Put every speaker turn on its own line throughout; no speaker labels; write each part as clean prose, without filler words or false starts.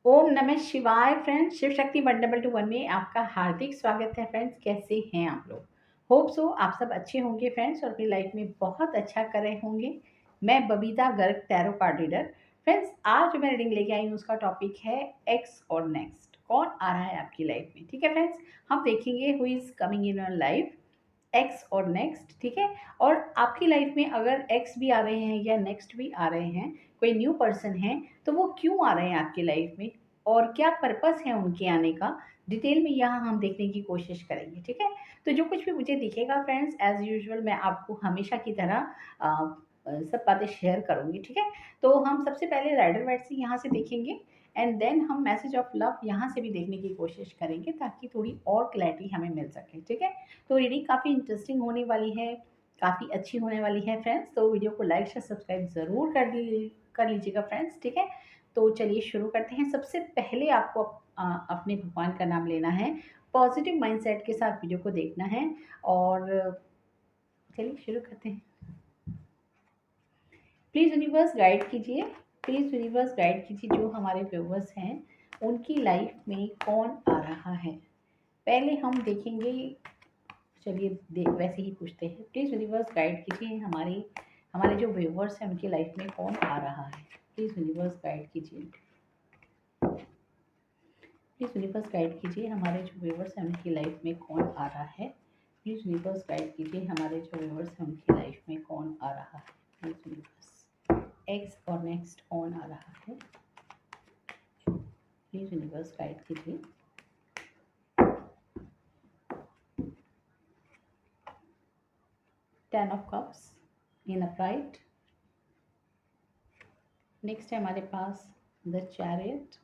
ओम नमः शिवाय फ्रेंड्स, शिव शक्ति 122 में आपका हार्दिक स्वागत है। फ्रेंड्स, कैसे हैं आप लोग? होप सो आप सब अच्छे होंगे फ्रेंड्स, और अपनी लाइफ में बहुत अच्छा कर रहे होंगे। मैं Babita Garg, tarot card reader. Friends, आज जो मैं रीडिंग लेके आई हूँ उसका टॉपिक है एक्स और नेक्स्ट। कौन आ रहा है आपकी लाइफ में? ठीक है फ्रेंड्स, हम देखेंगे who is coming in your life, ex और नेक्स्ट। ठीक है, और आपकी लाइफ में अगर एक्स भी आ रहे हैं या नेक्स्ट भी आ रहे हैं, कोई न्यू पर्सन है, तो वो क्यों आ रहे हैं आपकी लाइफ में और क्या पर्पस है उनके आने का, डिटेल में यहाँ हम देखने की कोशिश करेंगे। ठीक है, तो जो कुछ भी मुझे दिखेगा फ्रेंड्स, एज यूजुअल मैं आपको हमेशा की तरह सब बातें शेयर करूंगी। ठीक है, तो हम सबसे पहले राइडर वाइड से यहाँ से देखेंगे, एंड देन हम मैसेज ऑफ लव यहाँ से भी देखने की कोशिश करेंगे ताकि थोड़ी और क्लैरिटी हमें मिल सके। ठीक है, तो रीडिंग काफ़ी इंटरेस्टिंग होने वाली है, काफ़ी अच्छी होने वाली है फ्रेंड्स। तो वीडियो को लाइक शेयर सब्सक्राइब ज़रूर कर लीजिएगा फ्रेंड्स। ठीक है, तो चलिए शुरू करते हैं। सबसे पहले आपको अपने भगवान का नाम लेना है, पॉजिटिव माइंडसेट के साथ वीडियो को देखना है, और चलिए शुरू करते हैं। प्लीज़ यूनिवर्स गाइड कीजिए, प्लीज़ यूनिवर्स गाइड कीजिए जो हमारे व्यूवर्स हैं उनकी लाइफ में कौन आ रहा है। पहले हम देखेंगे, चलिए वैसे ही पूछते हैं। प्लीज़ यूनिवर्स गाइड कीजिए हमारे हमारे जो व्यूवर्स हैं उनकी लाइफ में कौन आ रहा है। प्लीज़ यूनिवर्स गाइड कीजिए, प्लीज़ यूनिवर्स गाइड कीजिए हमारे जो व्यूवर्स हैं उनकी लाइफ में कौन आ रहा है। प्लीज़ यूनिवर्स गाइड कीजिए हमारे जो व्यूवर्स हैं उनकी लाइफ में कौन आ रहा है। प्लीज़ यूनिवर्स, एक्स और नेक्स्ट कौन आ रहा है। प्लीज़ यूनिवर्स गाइड कीजिए। Ten of cups in upright. Next है हमारे पास the chariot,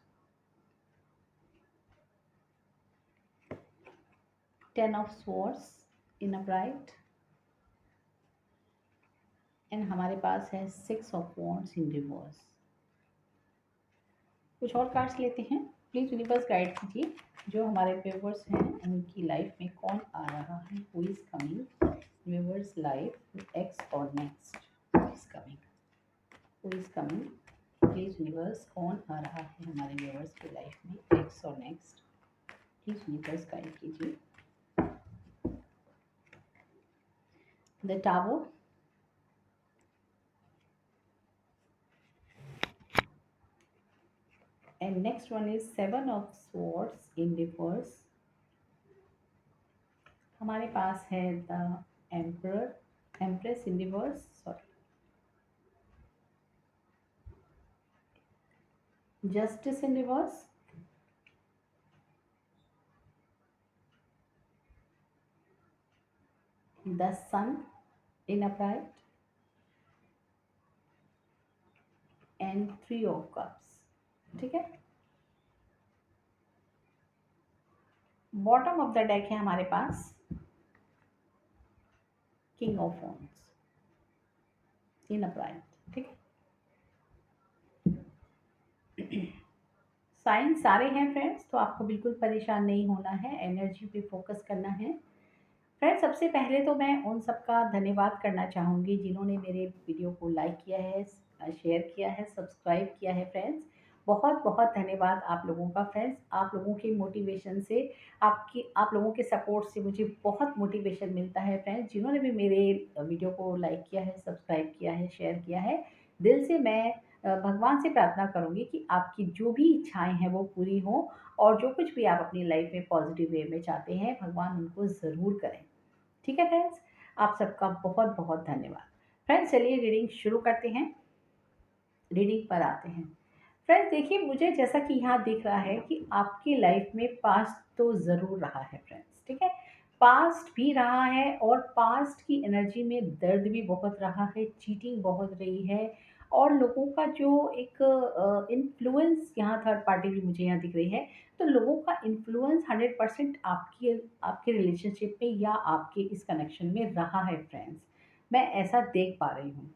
ten of swords in upright, and हमारे पास है six of wands in reverse. कुछ और कार्ड्स लेते हैं। प्लीज़ यूनिवर्स गाइड कीजिए जो हमारे व्यूवर्स हैं उनकी लाइफ में कौन आ रहा है। Who is coming viewers life, ex और next, who is coming, who is coming. Please universe कौन आ रहा है हमारे व्यूवर्स की लाइफ में, एक्स और नेक्स्ट। प्लीज़ यूनिवर्स गाइड कीजिए। The tower, and next one is seven of swords in reverse। हमारे पास है the emperor, empress in reverse, sorry, justice in reverse, the sun in upright, and three of cups. ठीक है, bottom of the deck है हमारे पास king of wands in upright. ठीक है, साइन सारे हैं फ्रेंड्स, तो आपको बिल्कुल परेशान नहीं होना है, एनर्जी पे फोकस करना है। फ्रेंड्स, सबसे पहले तो मैं उन सबका धन्यवाद करना चाहूँगी जिन्होंने मेरे वीडियो को लाइक किया है, शेयर किया है, सब्सक्राइब किया है। फ्रेंड्स, बहुत बहुत धन्यवाद आप लोगों का। फ्रेंड्स, आप लोगों के मोटिवेशन से, आप लोगों के सपोर्ट से मुझे बहुत मोटिवेशन मिलता है। फ्रेंड्स, जिन्होंने भी मेरे वीडियो को लाइक किया है, सब्सक्राइब किया है, शेयर किया है, दिल से मैं भगवान से प्रार्थना करूँगी कि आपकी जो भी इच्छाएँ हैं वो पूरी हों, और जो कुछ भी आप अपनी लाइफ में पॉजिटिव वे में चाहते हैं भगवान उनको ज़रूर करें। ठीक है फ्रेंड्स, आप सबका बहुत बहुत धन्यवाद। फ्रेंड्स, चलिए रीडिंग शुरू करते हैं, रीडिंग पर आते हैं। फ्रेंड्स, देखिए, मुझे जैसा कि यहाँ दिख रहा है कि आपकी लाइफ में पास्ट तो ज़रूर रहा है फ्रेंड्स। ठीक है, पास्ट भी रहा है, और पास्ट की एनर्जी में दर्द भी बहुत रहा है, चीटिंग बहुत रही है, और लोगों का जो एक इन्फ्लुएंस, यहाँ थर्ड पार्टी भी मुझे यहाँ दिख रही है। तो लोगों का इन्फ्लुएंस 100% आपकी आपके रिलेशनशिप में या आपके इस कनेक्शन में रहा है फ्रेंड्स, मैं ऐसा देख पा रही हूँ।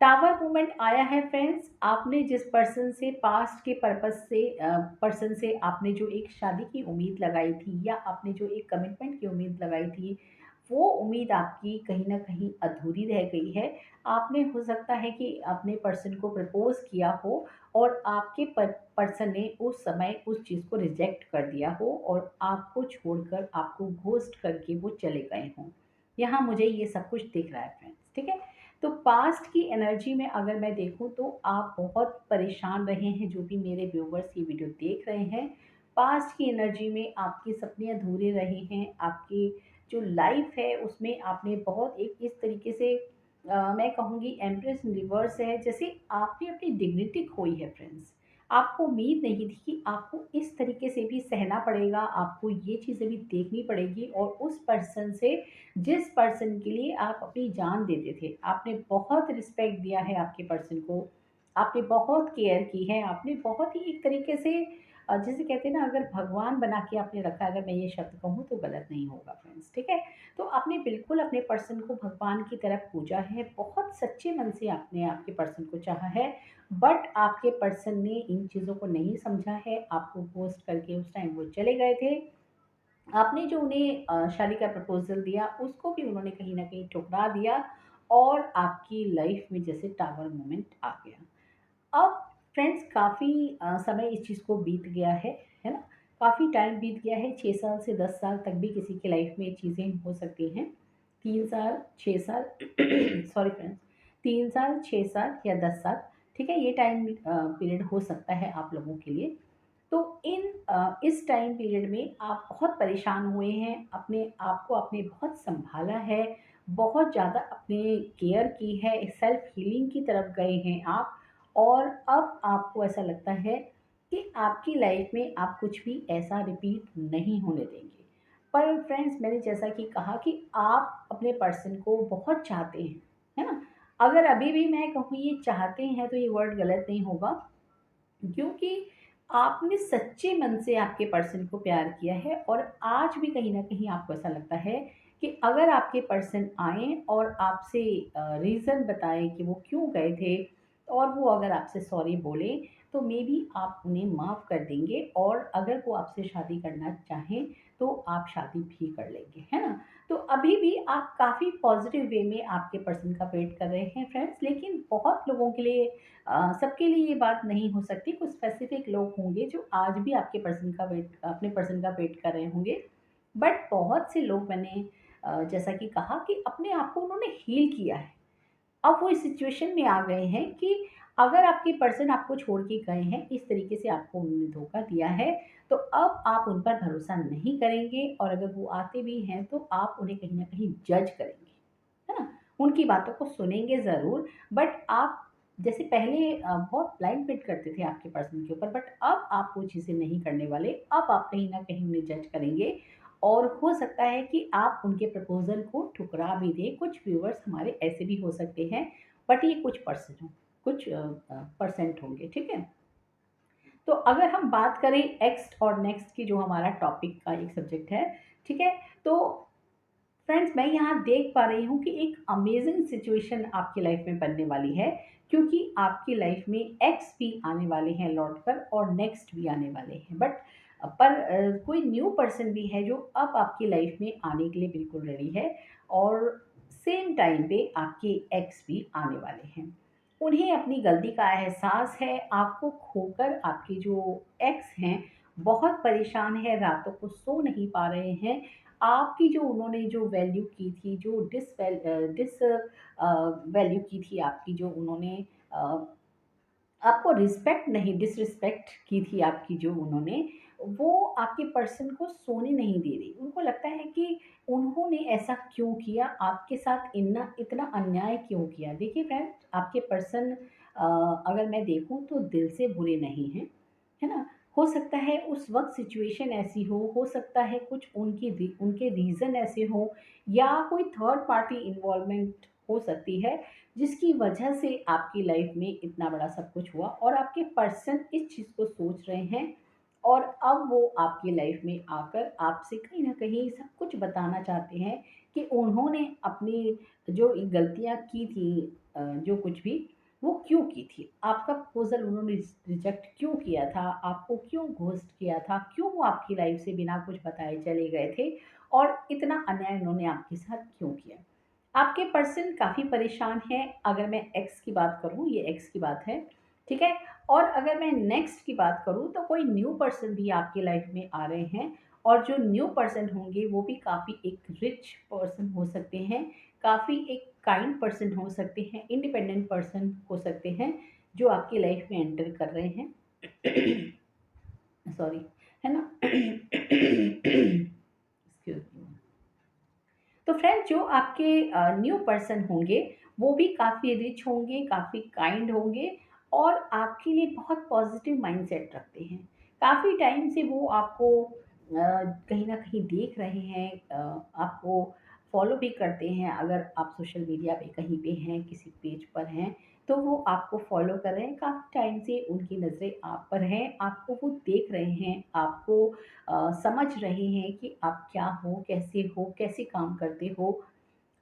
टावर मूवमेंट आया है फ्रेंड्स। आपने जिस पर्सन से, पास्ट के पर्पस से, पर्सन से आपने जो एक शादी की उम्मीद लगाई थी, या आपने जो एक कमिटमेंट की उम्मीद लगाई थी, वो उम्मीद आपकी कहीं न कहीं अधूरी रह गई है। आपने हो सकता है कि अपने पर्सन को प्रपोज़ किया हो और आपके पर्सन ने उस समय उस चीज़ को रिजेक्ट कर दिया हो और आपको छोड़कर, आपको घोस्ट करके वो चले गए हों। यहाँ मुझे ये सब कुछ दिख रहा है फ्रेंड्स, ठीक है? तो पास्ट की एनर्जी में अगर मैं देखूँ तो आप बहुत परेशान रहे हैं, जो भी मेरे व्यूवर्स ये वीडियो देख रहे हैं। पास्ट की एनर्जी में आपके सपने अधूरे रहे हैं, आपकी जो लाइफ़ है उसमें आपने बहुत एक इस तरीके से मैं कहूँगी एम्प्रेस रिवर्स है, जैसे आपने अपनी डिग्निटी खोई है फ्रेंड्स। आपको उम्मीद नहीं थी कि आपको इस तरीके से भी सहना पड़ेगा, आपको ये चीज़ें भी देखनी पड़ेगी और उस पर्सन से जिस पर्सन के लिए आप अपनी जान देते थे। आपने बहुत रिस्पेक्ट दिया है आपके पर्सन को, आपने बहुत केयर की है, आपने बहुत ही एक तरीके से जिसे कहते हैं ना, अगर भगवान बना के आपने रखा है, अगर मैं ये शब्द कहूँ तो गलत नहीं होगा फ्रेंड्स, ठीक है? तो आपने बिल्कुल अपने पर्सन को भगवान की तरह पूजा है, बहुत सच्चे मन से आपने आपके पर्सन को चाहा है, बट आपके पर्सन ने इन चीज़ों को नहीं समझा है, आपको घोस्ट करके उस टाइम वो चले गए थे। आपने जो उन्हें शादी का प्रपोज़ल दिया, उसको भी उन्होंने कहीं न कहीं ठुकरा दिया और आपकी लाइफ़ में जैसे टावर मोमेंट आ गया। अब फ्रेंड्स काफ़ी समय इस चीज़ को बीत गया है ना? काफ़ी टाइम बीत गया है, 6 साल से 10 साल तक भी किसी की लाइफ़ में ये चीज़ें हो सकती हैं। 3 साल, 6 साल सॉरी फ्रेंड्स, 3 साल, 6 साल या 10 साल, ठीक है? ये टाइम पीरियड हो सकता है आप लोगों के लिए। तो इस टाइम पीरियड में आप बहुत परेशान हुए हैं, अपने आप को आपने बहुत सँभाला है, बहुत ज़्यादा अपने केयर की है, सेल्फ हीलिंग की तरफ गए हैं आप और अब आपको ऐसा लगता है कि आपकी लाइफ़ में आप कुछ भी ऐसा रिपीट नहीं होने देंगे। पर फ्रेंड्स, मैंने जैसा कि कहा कि आप अपने पर्सन को बहुत चाहते हैं, है ना? अगर अभी भी मैं कहूँ ये चाहते हैं तो ये वर्ड गलत नहीं होगा, क्योंकि आपने सच्चे मन से आपके पर्सन को प्यार किया है और आज भी कहीं न कहीं आपको ऐसा लगता है कि अगर आपके पर्सन आएँ और आपसे रीज़न बताएँ कि वो क्यों गए थे और वो अगर आपसे सॉरी बोलें, तो मेबी आप उन्हें माफ़ कर देंगे और अगर वो आपसे शादी करना चाहें, तो आप शादी भी कर लेंगे, है ना? तो अभी भी आप काफ़ी पॉज़िटिव वे में आपके पर्सन का वेट कर रहे हैं फ्रेंड्स, लेकिन बहुत लोगों के लिए सबके लिए ये बात नहीं हो सकती, कुछ स्पेसिफिक लोग होंगे जो आज भी आपके पर्सन का वेट अपने पर्सन का वेट कर रहे होंगे। बट बहुत से लोग मैंने जैसा कि कहा कि अपने आप को उन्होंने हील किया है। अब वो इस सिचुएशन में आ गए हैं कि अगर आपके पर्सन आपको छोड़ के गए हैं, इस तरीके से आपको उन्होंने धोखा दिया है, तो अब आप उन पर भरोसा नहीं करेंगे और अगर वो आते भी हैं, तो आप उन्हें कहीं न कहीं जज करेंगे। है ना? उनकी बातों को सुनेंगे ज़रूर, बट आप जैसे पहले बहुत ब्लाइंड बेट करते थे आपके पर्सन के ऊपर, बट अब आप वो चीज़ें नहीं करने वाले। अब आप कहीं न कहीं उन्हें जज करेंगे और हो सकता है कि आप उनके प्रपोज़ल को ठुकरा भी दें। कुछ व्यूअर्स हमारे ऐसे भी हो सकते हैं, बट ये कुछ पर्सन हों, कुछ परसेंट होंगे, ठीक है? तो अगर हम बात करें एक्स्ट और नेक्स्ट की, जो हमारा टॉपिक का एक सब्जेक्ट है, ठीक है? तो फ्रेंड्स, मैं यहाँ देख पा रही हूँ कि एक अमेजिंग सिचुएशन आपकी लाइफ में बनने वाली है, क्योंकि आपकी लाइफ में एक्स भी आने वाले हैं लौट कर और नेक्स्ट भी आने वाले हैं, बट कोई न्यू पर्सन भी है जो अब आपकी लाइफ में आने के लिए बिल्कुल रेडी है और सेम टाइम पे आपके एक्स भी आने वाले हैं। उन्हें अपनी गलती का एहसास है, आपको खोकर आपके जो एक्स हैं बहुत परेशान है, रातों को सो नहीं पा रहे हैं। आपकी जो उन्होंने जो वैल्यू की थी, जो वैल्यू की थी आपकी, जो उन्होंने अ, आपको रिस्पेक्ट नहीं डिसरिस्पेक्ट की थी आपकी जो उन्होंने, वो आपके पर्सन को सोने नहीं दे रही। उनको लगता है कि उन्होंने ऐसा क्यों किया, आपके साथ इतना इतना अन्याय क्यों किया। देखिए फ्रेंड्स, आपके पर्सन अगर मैं देखूँ तो दिल से बुरे नहीं हैं, है ना? हो सकता है उस वक़्त सिचुएशन ऐसी हो सकता है कुछ उनके रीज़न ऐसे हों या कोई थर्ड पार्टी इन्वॉल्वमेंट हो सकती है, जिसकी वजह से आपकी लाइफ में इतना बड़ा सब कुछ हुआ और आपके पर्सन इस चीज़ को सोच रहे हैं और अब वो आपकी लाइफ में आकर आपसे कहीं न कहीं सब कुछ बताना चाहते हैं कि उन्होंने अपनी जो गलतियाँ की थी, जो कुछ भी, वो क्यों की थी? आपका प्रपोज़ल उन्होंने रिजेक्ट क्यों किया था? आपको क्यों घोस्ट किया था? क्यों वो आपकी लाइफ़ से बिना कुछ बताए चले गए थे? और इतना अन्याय उन्होंने आपके साथ क्यों किया? आपके पर्सन काफ़ी परेशान हैं, अगर मैं एक्स की बात करूँ, ये एक्स की बात है, ठीक है? और अगर मैं नेक्स्ट की बात करूँ तो कोई न्यू पर्सन भी आपकी लाइफ़ में आ रहे हैं और जो न्यू पर्सन होंगे वो भी काफ़ी एक रिच पर्सन हो सकते हैं, काफ़ी एक काइंड पर्सन हो सकते हैं, इंडिपेंडेंट पर्सन हो सकते हैं, जो आपकी लाइफ़ में एंटर कर रहे हैं। सॉरी, है ना? Excuse me. तो फ्रेंड जो आपके न्यू पर्सन होंगे वो भी काफ़ी रिच होंगे, काफ़ी काइंड होंगे और आपके लिए बहुत पॉजिटिव माइंडसेट रखते हैं। काफ़ी टाइम से वो आपको कहीं न कहीं देख रहे हैं, आपको फॉलो भी करते हैं। अगर आप सोशल मीडिया पे कहीं पे हैं, किसी पेज पर हैं, तो वो आपको फॉलो कर रहे हैं। काफ़ी टाइम से उनकी नज़रें आप पर हैं, आपको वो देख रहे हैं, आपको समझ रहे हैं कि आप क्या हो, कैसे काम करते हो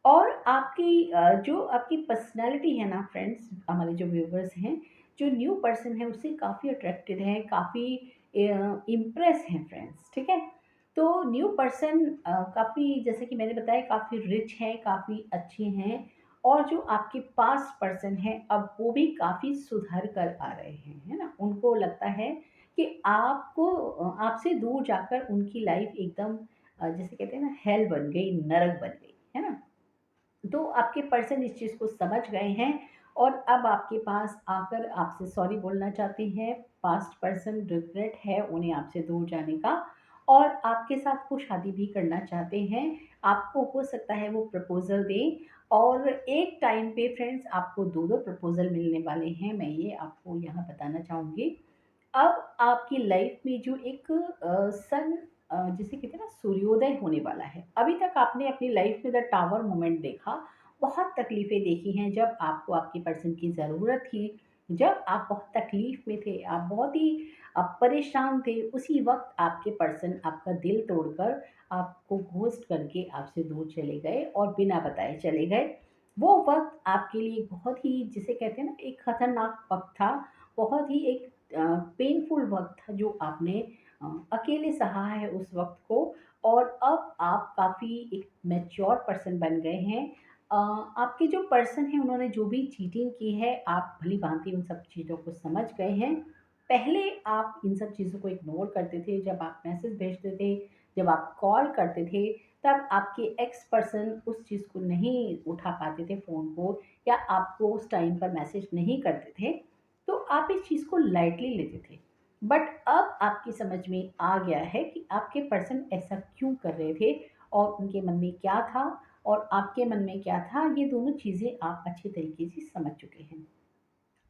और आपकी जो आपकी पर्सनैलिटी है ना फ्रेंड्स, हमारे जो व्यूवर्स हैं, जो न्यू पर्सन है उससे काफ़ी अट्रैक्टेड हैं, काफ़ी इम्प्रेस हैं फ्रेंड्स, ठीक है? तो न्यू पर्सन काफ़ी जैसे कि मैंने बताया काफ़ी रिच हैं, काफ़ी अच्छे हैं और जो आपके पास्ट पर्सन हैं अब वो भी काफ़ी सुधर कर आ रहे हैं, है ना? उनको लगता है कि आपको आपसे दूर जाकर उनकी लाइफ एकदम जिसे कहते हैं ना हेल बन गई, नरक बन गई, है ना? तो आपके पर्सन इस चीज़ को समझ गए हैं और अब आपके पास आकर आपसे सॉरी बोलना चाहते हैं। पास्ट पर्सन रिग्रेट है उन्हें आपसे दूर जाने का और आपके साथ वो शादी भी करना चाहते हैं। आपको हो सकता है वो प्रपोज़ल दें और एक टाइम पे फ्रेंड्स आपको 2-2 प्रपोज़ल मिलने वाले हैं, मैं ये आपको यहाँ बताना चाहूँगी। अब आपकी लाइफ में जो एक सन जिसे कहते हैं ना सूर्योदय होने वाला है। अभी तक आपने अपनी लाइफ में द टावर मोमेंट देखा, बहुत तकलीफ़ें देखी हैं जब आपको आपके पर्सन की ज़रूरत थी, जब आप बहुत तकलीफ़ में थे, आप बहुत ही परेशान थे, उसी वक़्त आपके पर्सन आपका दिल तोड़कर आपको घोस्ट करके आपसे दूर चले गए और बिना बताए चले गए। वो वक़्त आपके लिए बहुत ही जिसे कहते हैं ना एक खतरनाक वक़्त था, बहुत ही एक पेनफुल वक़्त था जो आपने अकेले सहा है उस वक़्त को और अब आप काफ़ी एक मैच्योर पर्सन बन गए हैं। आपके जो पर्सन हैं उन्होंने जो भी चीटिंग की है, आप भली-भाँति उन सब चीज़ों को समझ गए हैं। पहले आप इन सब चीज़ों को इग्नोर करते थे, जब आप मैसेज भेजते थे, जब आप कॉल करते थे, तब आपके एक्स पर्सन उस चीज़ को नहीं उठा पाते थे फ़ोन को या आपको उस टाइम पर मैसेज नहीं करते थे। तो आप इस चीज़ को लाइटली लेते थे। बट अब आपकी समझ में आ गया है कि आपके पर्सन ऐसा क्यों कर रहे थे और उनके मन में क्या था और आपके मन में क्या था, ये दोनों चीज़ें आप अच्छे तरीके से समझ चुके हैं।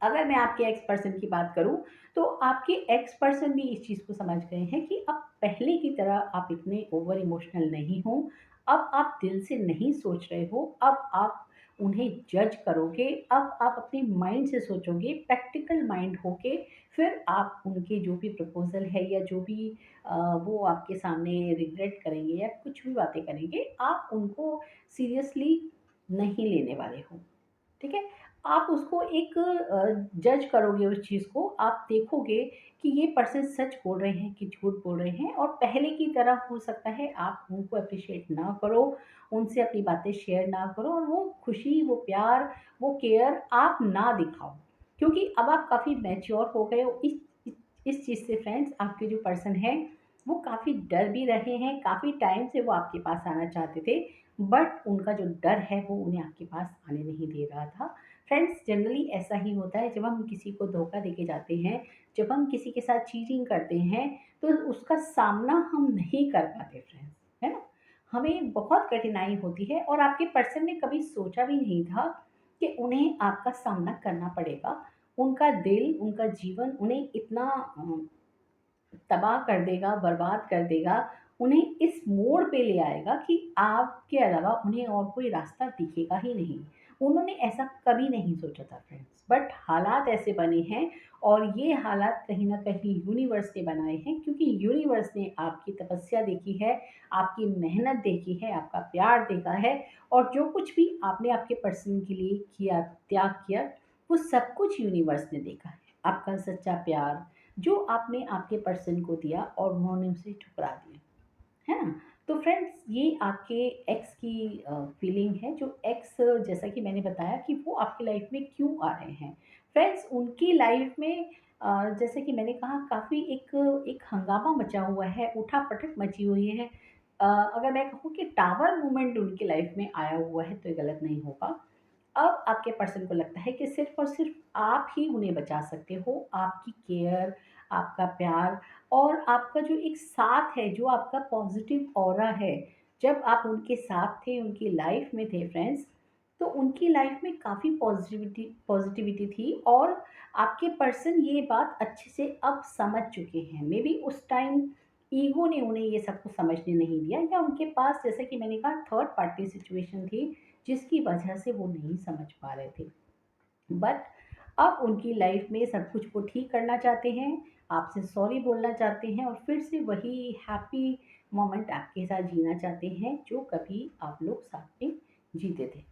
अगर मैं आपके एक्स पर्सन की बात करूँ, तो आपके एक्स पर्सन भी इस चीज़ को समझ गए हैं कि अब पहले की तरह आप इतने ओवर इमोशनल नहीं हो। अब आप दिल से नहीं सोच रहे हो, अब आप उन्हें जज करोगे, अब आप अपने माइंड से सोचोगे, प्रैक्टिकल माइंड होके फिर आप उनके जो भी प्रपोज़ल है या जो भी वो आपके सामने रिग्रेट करेंगे या कुछ भी बातें करेंगे, आप उनको सीरियसली नहीं लेने वाले हो। ठीक है? आप उसको एक जज करोगे उस चीज़ को, आप देखोगे कि ये पर्सन सच बोल रहे हैं कि झूठ बोल रहे हैं और पहले की तरह हो सकता है आप उनको एप्रिशिएट ना करो, उनसे अपनी बातें शेयर ना करो और वो खुशी, वो प्यार, वो केयर आप ना दिखाओ। क्योंकि अब आप काफ़ी मैच्योर हो गए हो इस चीज़ से फ्रेंड्स आपके जो पर्सन हैं, वो काफ़ी डर भी रहे हैं, काफ़ी टाइम से वो आपके पास आना चाहते थे, बट उनका जो डर है वो उन्हें आपके पास आने नहीं दे रहा था। फ्रेंड्स जनरली ऐसा ही होता है जब हम किसी को धोखा देके जाते हैं, जब हम किसी के साथ चीटिंग करते हैं, तो उसका सामना हम नहीं कर पाते फ्रेंड्स, है ना? हमें बहुत कठिनाई होती है और आपके पर्सन ने कभी सोचा भी नहीं था कि उन्हें आपका सामना करना पड़ेगा। उनका दिल, उनका जीवन उन्हें इतना तबाह कर देगा, बर्बाद कर देगा, उन्हें इस मोड़ पे ले आएगा कि आपके अलावा उन्हें और कोई रास्ता दिखेगा ही नहीं। उन्होंने ऐसा कभी नहीं सोचा था फ्रेंड्स, बट हालात ऐसे बने हैं और ये हालात कहीं न कहीं यूनिवर्स ने बनाए हैं क्योंकि यूनिवर्स ने आपकी तपस्या देखी है, आपकी मेहनत देखी है, आपका प्यार देखा है और जो कुछ भी आपने आपके पर्सन के लिए किया, त्याग किया, वो सब कुछ यूनिवर्स ने देखा है। आपका सच्चा प्यार जो आपने आपके पर्सन को दिया और उन्होंने उसे ठुकरा दिया, है ना? तो फ्रेंड्स ये आपके एक्स की फीलिंग है, जो एक्स जैसा कि मैंने बताया कि वो आपकी लाइफ में क्यों आ रहे हैं। फ्रेंड्स उनकी लाइफ में जैसे कि मैंने कहा काफ़ी एक एक हंगामा मचा हुआ है, उठा-पटक मची हुई है। अगर मैं कहूँ कि टावर मूवमेंट उनकी लाइफ में आया हुआ है तो ये गलत नहीं होगा। अब आपके पर्सन को लगता है कि सिर्फ़ और सिर्फ़ आप ही उन्हें बचा सकते हो, आपकी केयर, आपका प्यार और आपका जो एक साथ है, जो आपका पॉज़िटिव ऑरा है, जब आप उनके साथ थे, उनकी लाइफ़ में थे फ्रेंड्स, तो उनकी लाइफ़ में काफ़ी पॉज़िटिविटी थी और आपके पर्सन ये बात अच्छे से अब समझ चुके हैं। मेबी उस टाइम ईगो ने उन्हें ये सब कुछ समझने नहीं दिया या उनके पास जैसे कि मैंने कहा थर्ड पार्टी सिचुएशन थी, जिसकी वजह से वो नहीं समझ पा रहे थे। बट अब उनकी लाइफ में सब कुछ वो ठीक करना चाहते हैं, आपसे सॉरी बोलना चाहते हैं और फिर से वही हैप्पी मोमेंट आपके साथ जीना चाहते हैं, जो कभी आप लोग साथ में जीते थे।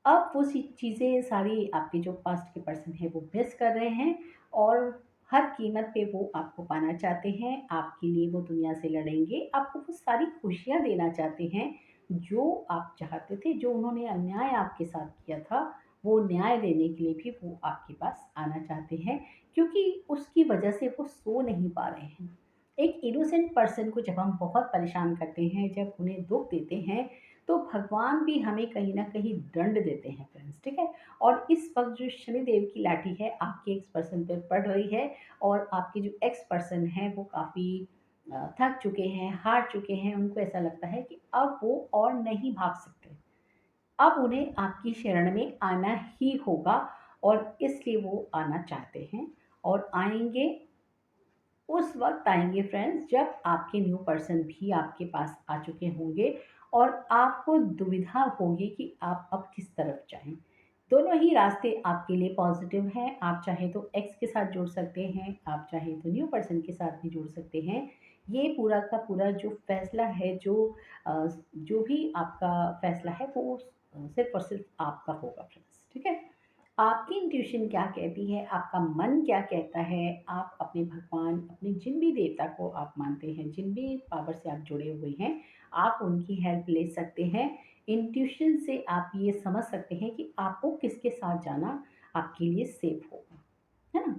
अब वो सी चीज़ें सारी आपके जो पास्ट के पर्सन हैं वो मिस कर रहे हैं और हर कीमत पे वो आपको पाना चाहते हैं, आपके लिए वो दुनिया से लड़ेंगे, आपको वो सारी खुशियाँ देना चाहते हैं, जो आप चाहते थे, जो उन्होंने अन्याय आपके साथ किया था, वो न्याय देने के लिए भी वो आपके पास आना चाहते हैं, क्योंकि उसकी वजह से वो सो नहीं पा रहे हैं। एक इनोसेंट पर्सन को जब हम बहुत परेशान करते हैं, जब उन्हें दुःख देते हैं, तो भगवान भी हमें कहीं न कहीं दंड देते हैं फ्रेंड्स, ठीक है? और इस वक़्त जो शनिदेव की लाठी है आपके एक्स पर्सन पे पड़ रही है और आपके जो एक्स पर्सन हैं वो काफ़ी थक चुके हैं, हार चुके हैं, उनको ऐसा लगता है कि अब वो और नहीं भाग सकते। अब उन्हें आपकी शरण में आना ही होगा और इसलिए वो आना चाहते हैं और आएँगे, उस वक़्त आएँगे फ्रेंड्स जब आपके न्यू पर्सन भी आपके पास आ चुके होंगे और आपको दुविधा होगी कि आप अब किस तरफ जाएँ। दोनों ही रास्ते आपके लिए पॉज़िटिव हैं, आप चाहें तो एक्स के साथ जुड़ सकते हैं, आप चाहें तो न्यू पर्सन के साथ भी जुड़ सकते हैं। ये पूरा का पूरा जो फ़ैसला है, जो भी आपका फ़ैसला है वो सिर्फ़ और सिर्फ़ आपका होगा फ्रेंड्स, ठीक है? आपकी इंट्यूशन क्या कहती है, आपका मन क्या कहता है, आप अपने भगवान, अपने जिन भी देवता को आप मानते हैं, जिन भी पावर से आप जुड़े हुए हैं, आप उनकी हेल्प ले सकते हैं। इंट्यूशन से आप ये समझ सकते हैं कि आपको किसके साथ जाना आपके लिए सेफ होगा, है ना?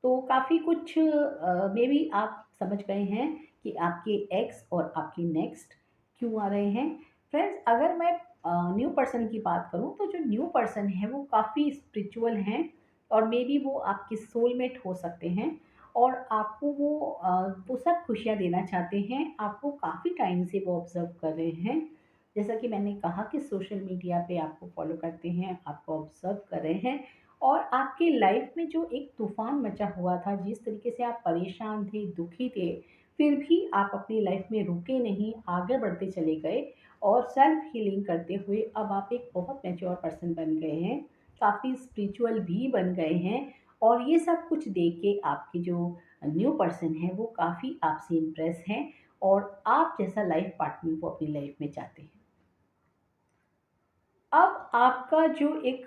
तो काफ़ी कुछ मेबी आप समझ गए हैं कि आपके एक्स और आपकी नेक्स्ट क्यों आ रहे हैं। फ्रेंड्स अगर मैं न्यू पर्सन की बात करूँ तो जो न्यू पर्सन है वो काफ़ी स्पिरिचुअल हैं और मेबी वो आपके सोलमेट हो सकते हैं और आपको वो सब खुशियाँ देना चाहते हैं। आपको काफ़ी टाइम से वो ऑब्ज़र्व कर रहे हैं। जैसा कि मैंने कहा कि सोशल मीडिया पे आपको फ़ॉलो करते हैं, आपको ऑब्ज़र्व कर रहे हैं और आपकी लाइफ में जो एक तूफ़ान मचा हुआ था, जिस तरीके से आप परेशान थे, दुखी थे, फिर भी आप अपनी लाइफ में रुके नहीं, आगे बढ़ते चले गए और सेल्फ हीलिंग करते हुए अब आप एक बहुत मैच्योर पर्सन बन गए हैं, काफ़ी स्पिरिचुअल भी बन गए हैं और ये सब कुछ देख के आपके जो न्यू पर्सन है, वो काफ़ी आपसे इम्प्रेस हैं और आप जैसा लाइफ पार्टनर वो अपनी लाइफ में चाहते हैं। अब आपका जो एक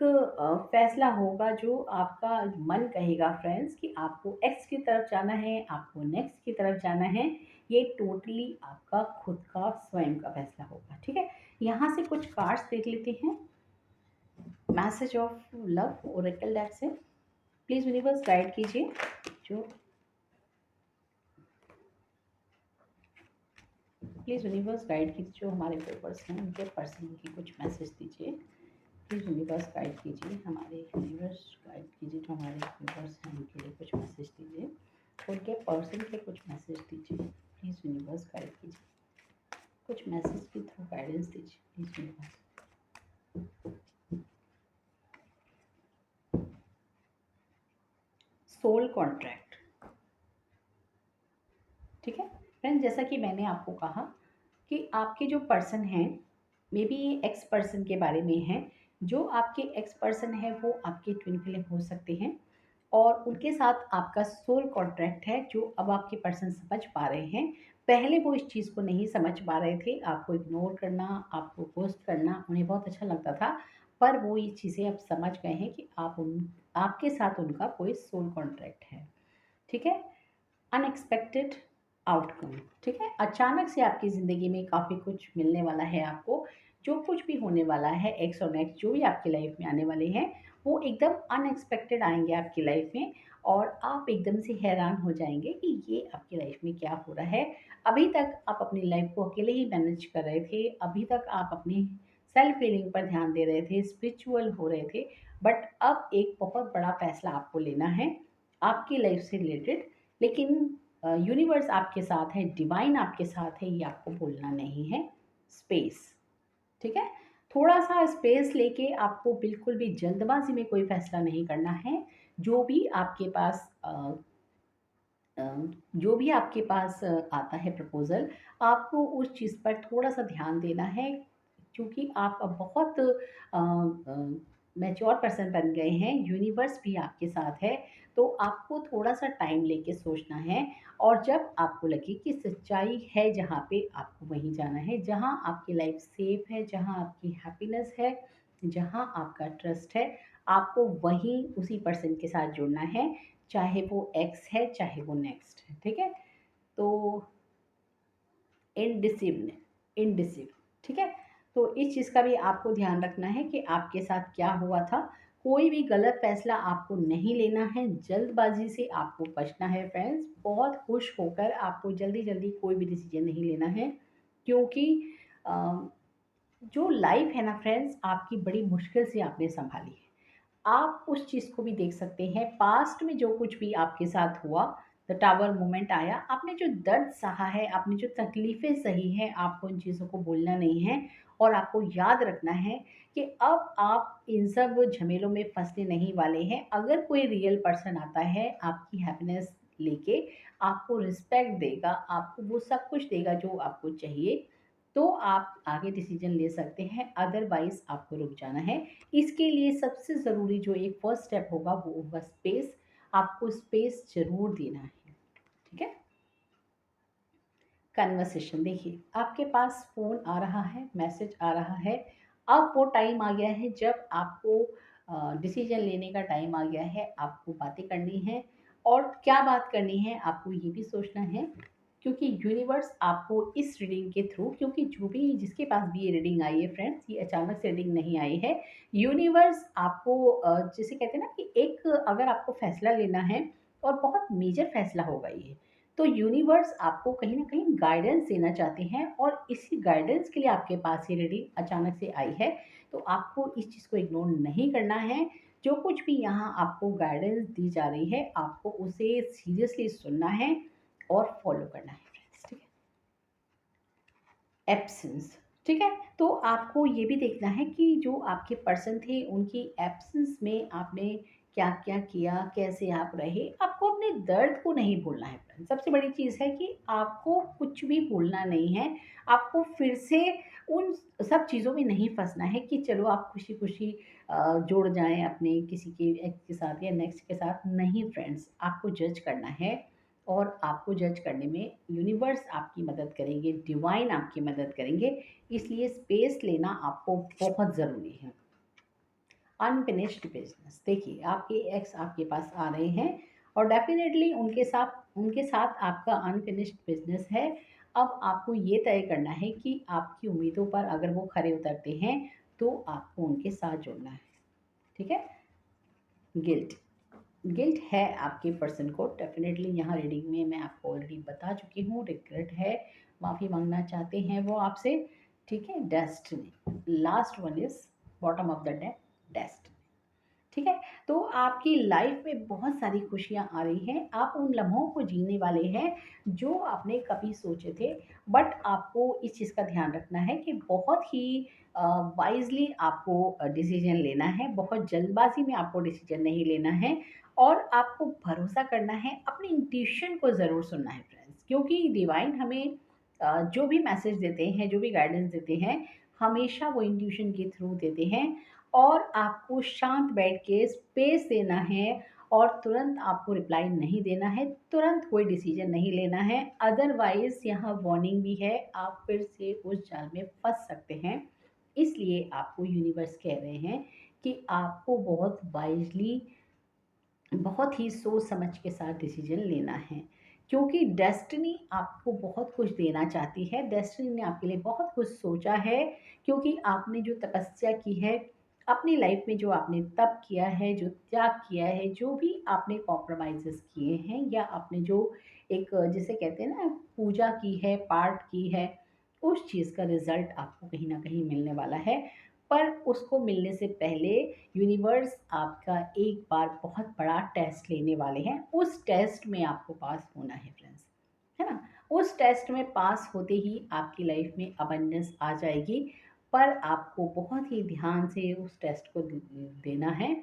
फैसला होगा, जो आपका मन कहेगा फ्रेंड्स कि आपको एक्स की तरफ जाना है, आपको नेक्स्ट की तरफ जाना है, ये टोटली आपका खुद का स्वयं का फैसला होगा, ठीक है? यहाँ से कुछ कार्ड्स देख लेते हैं। Message of love Oracle deck से प्लीज़ यूनिवर्स गाइड कीजिए। जो प्लीज़ यूनिवर्स गाइड कीजिए, जो हमारे व्यूअर्स हैं उनके पर्सन की कुछ मैसेज दीजिए। प्लीज़ यूनिवर्स गाइड कीजिए, हमारे यूनिवर्स गाइड कीजिए, जो हमारे व्यूअर्स हैं उनके लिए कुछ मैसेज दीजिए, उनके पर्सन के कुछ मैसेज दीजिए। प्लीज़ यूनिवर्स गाइड कीजिए, कुछ मैसेज के थ्रू गाइडेंस दीजिए प्लीज़ यूनिवर्स। सोल कॉन्ट्रैक्ट, ठीक है फ्रेंड, जैसा कि मैंने आपको कहा कि आपके जो पर्सन हैं, मे बी ये एक्स पर्सन के बारे में है। जो आपके एक्स पर्सन है वो आपके ट्विन फ्लेम हो सकते हैं और उनके साथ आपका सोल कॉन्ट्रैक्ट है, जो अब आपके पर्सन समझ पा रहे हैं। पहले वो इस चीज़ को नहीं समझ पा रहे थे, आपको इग्नोर करना, आपको घोस्ट करना उन्हें बहुत अच्छा लगता था, पर वो ये चीज़ें अब समझ गए हैं कि आप आपके साथ उनका कोई सोल कॉन्ट्रैक्ट है, ठीक है। अनएक्सपेक्टेड आउटकम, ठीक है। अचानक से आपकी ज़िंदगी में काफ़ी कुछ मिलने वाला है आपको। जो कुछ भी होने वाला है, एक्स और नेक्स्ट जो भी आपकी लाइफ में आने वाले हैं, वो एकदम अनएक्सपेक्टेड आएंगे आपकी लाइफ में। और आप एकदम से हैरान हो जाएंगे कि ये आपकी लाइफ में क्या हो रहा है। अभी तक आप अपनी लाइफ को अकेले ही मैनेज कर रहे थे, अभी तक आप अपनी सेल्फ हीलिंग पर ध्यान दे रहे थे, स्पिरिचुअल हो रहे थे, बट अब एक बहुत बड़ा फैसला आपको लेना है आपकी लाइफ से रिलेटेड। लेकिन यूनिवर्स आपके साथ है, डिवाइन आपके साथ है, ये आपको बोलना नहीं है। स्पेस, ठीक है। थोड़ा सा स्पेस लेके आपको बिल्कुल भी जल्दबाजी में कोई फैसला नहीं करना है। जो भी आपके पास जो भी आपके पास आता है प्रपोज़ल, आपको उस चीज़ पर थोड़ा-सा ध्यान देना है, क्योंकि आप अब बहुत मैच्योर पर्सन बन गए हैं, यूनिवर्स भी आपके साथ है, तो आपको थोड़ा-सा टाइम लेके सोचना है। और जब आपको लगे कि सच्चाई है जहाँ पे, आपको वहीं जाना है, जहाँ आपकी लाइफ़ सेफ है, जहाँ आपकी हैप्पीनेस है, जहाँ आपका ट्रस्ट है, आपको वहीं उसी पर्सन के साथ जुड़ना है। चाहे वो एक्स है, चाहे वो नेक्स्ट है, ठीक है। तो इनडिसिव इनडिसिव, ठीक है। तो इस चीज़ का भी आपको ध्यान रखना है कि आपके साथ क्या हुआ था। कोई भी गलत फैसला आपको नहीं लेना है, जल्दबाजी से आपको बचना है फ्रेंड्स। बहुत खुश होकर आपको जल्दी जल्दी कोई भी डिसीजन नहीं लेना है, क्योंकि अ, जो लाइफ है ना फ्रेंड्स, आपकी बड़ी मुश्किल से आपने संभाली है। आप उस चीज़ को भी देख सकते हैं, पास्ट में जो कुछ भी आपके साथ हुआ, द टावर मोमेंट आया, आपने जो दर्द सहा है, आपने जो तकलीफ़ें सही हैं, आपको उन चीज़ों को भूलना नहीं है। और आपको याद रखना है कि अब आप इन सब झमेलों में फँसने नहीं वाले हैं। अगर कोई रियल पर्सन आता है आपकी हैप्पीनेस लेके, आपको रिस्पेक्ट देगा, आपको वो सब कुछ देगा जो आपको चाहिए, तो आप आगे डिसीज़न ले सकते हैं, अदरवाइज़ आपको रुक जाना है। इसके लिए सबसे ज़रूरी जो एक फर्स्ट स्टेप होगा वो होगा स्पेस। आपको स्पेस ज़रूर देना है, ठीक है। कन्वर्सेशन, देखिए आपके पास फ़ोन आ रहा है, मैसेज आ रहा है। अब वो टाइम आ गया है जब आपको डिसीजन लेने का टाइम आ गया है, आपको बातें करनी है। और क्या बात करनी है आपको ये भी सोचना है, क्योंकि यूनिवर्स आपको इस रीडिंग के थ्रू, क्योंकि जो भी जिसके पास भी ये रीडिंग आई है फ्रेंड्स, ये अचानक से रीडिंग नहीं आई है। यूनिवर्स आपको जिसे कहते हैं ना कि एक अगर आपको फैसला लेना है और बहुत मेजर फैसला होगा ये, तो यूनिवर्स आपको कहीं न कहीं गाइडेंस देना चाहते हैं, और इसी गाइडेंस के लिए आपके पास ये रीडिंग अचानक से आई है। तो आपको इस चीज़ को इग्नोर नहीं करना है। जो कुछ भी यहाँ आपको गाइडेंस दी जा रही है, आपको उसे सीरियसली सुनना है और फॉलो करना है फ्रेंड्स, ठीक है। एब्सेंस, ठीक है। तो आपको ये भी देखना है कि जो आपके पर्सन थे, उनकी एब्सेंस में आपने क्या-क्या किया, कैसे आप रहे। आपको अपने दर्द को नहीं भूलना है फ्रेंड्स। सबसे बड़ी चीज़ है कि आपको कुछ भी भूलना नहीं है। आपको फिर से उन सब चीज़ों में नहीं फँसना है कि चलो आप खुशी-खुशी जुड़ जाएँ अपने किसी के एक्स के साथ या नेक्स्ट के साथ। नहीं फ्रेंड्स, आपको जज करना है, और आपको जज करने में यूनिवर्स आपकी मदद करेंगे, डिवाइन आपकी मदद करेंगे। इसलिए स्पेस लेना आपको बहुत ज़रूरी है। अनफिनिश्ड बिजनेस, देखिए आपके एक्स आपके पास आ रहे हैं, और डेफिनेटली उनके साथ आपका अनफिनिश्ड बिजनेस है। अब आपको ये तय करना है कि आपकी उम्मीदों पर अगर वो खरे उतरते हैं, तो आपको उनके साथ जुड़ना है, ठीक है। गिल्ट, गिल्ट है आपके पर्सन को, डेफिनेटली यहाँ रीडिंग में मैं आपको ऑलरेडी बता चुकी हूँ। रिग्रेट है, माफ़ी मांगना चाहते हैं वो आपसे, ठीक है। Destiny, last one is bottom of the deck, destiny, ठीक है। तो आपकी लाइफ में बहुत सारी खुशियाँ आ रही हैं, आप उन लम्हों को जीने वाले हैं जो आपने कभी सोचे थे। बट आपको इस चीज़ का ध्यान रखना है कि बहुत ही वाइज़ली आपको डिसीज़न लेना है, बहुत जल्दबाज़ी में आपको डिसीज़न नहीं लेना है। और आपको भरोसा करना है, अपनी इंट्यूशन को ज़रूर सुनना है फ्रेंड्स, क्योंकि डिवाइन हमें जो भी मैसेज देते हैं, जो भी गाइडेंस देते हैं, हमेशा वो इंट्यूशन के थ्रू देते हैं। और आपको शांत बैठ के स्पेस देना है, और तुरंत आपको रिप्लाई नहीं देना है, तुरंत कोई डिसीजन नहीं लेना है। अदरवाइज़ यहाँ वार्निंग भी है, आप फिर से उस जाल में फँस सकते हैं। इसलिए आपको यूनिवर्स कह रहे हैं कि आपको बहुत वाइज़ली बहुत ही सोच समझ के साथ डिसीजन लेना है, क्योंकि डेस्टिनी आपको बहुत कुछ देना चाहती है। डेस्टिनी ने आपके लिए बहुत कुछ सोचा है, क्योंकि आपने जो तपस्या की है अपनी लाइफ में, जो आपने तप किया है, जो त्याग किया है, जो भी आपने कॉम्प्रोमाइज़ेस किए हैं, या आपने जो एक जिसे कहते हैं ना पूजा की है, पाठ की है, उस चीज़ का रिज़ल्ट आपको कहीं न कहीं मिलने वाला है। पर उसको मिलने से पहले यूनिवर्स आपका एक बार बहुत बड़ा टेस्ट लेने वाले हैं। उस टेस्ट में आपको पास होना है फ्रेंड्स, है ना? उस टेस्ट में पास होते ही आपकी लाइफ में अबंडेंस आ जाएगी। पर आपको बहुत ही ध्यान से उस टेस्ट को देना है,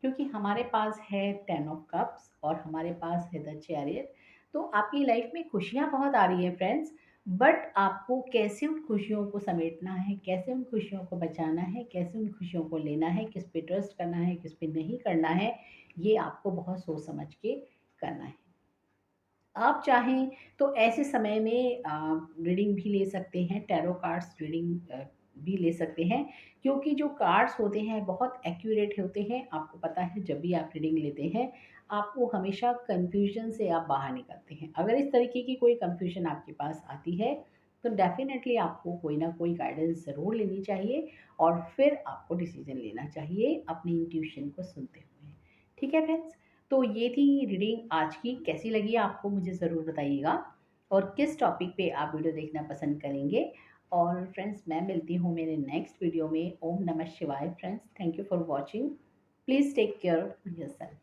क्योंकि हमारे पास है 10 ऑफ कप्स और हमारे पास है द चैरियट। तो आपकी लाइफ में खुशियाँ बहुत आ रही हैं फ्रेंड्स, बट आपको कैसे उन खुशियों को समेटना है, कैसे उन खुशियों को बचाना है, कैसे उन खुशियों को लेना है, किस पे ट्रस्ट करना है, किस पे नहीं करना है, ये आपको बहुत सोच समझ के करना है। आप चाहें तो ऐसे समय में रीडिंग भी ले सकते हैं, टैरो कार्ड्स रीडिंग भी ले सकते हैं, क्योंकि जो कार्ड्स होते हैं बहुत एक्यूरेट होते हैं। आपको पता है जब भी आप रीडिंग लेते हैं, आपको हमेशा कन्फ्यूजन से आप बाहर निकलते हैं। अगर इस तरीके की कोई कन्फ्यूजन आपके पास आती है, तो डेफ़िनेटली आपको कोई ना कोई गाइडेंस ज़रूर लेनी चाहिए और फिर आपको डिसीज़न लेना चाहिए अपनी इंट्यूशन को सुनते हुए। ठीक है फ्रेंड्स? तो ये थी रीडिंग आज की। कैसी लगी आपको मुझे ज़रूर बताइएगा, और किस टॉपिक पे आप वीडियो देखना पसंद करेंगे। और फ्रेंड्स, मैं मिलती हूँ मेरे नेक्स्ट वीडियो में। ओम नमः शिवाय friends, thank you for watching. Please take care of yourself.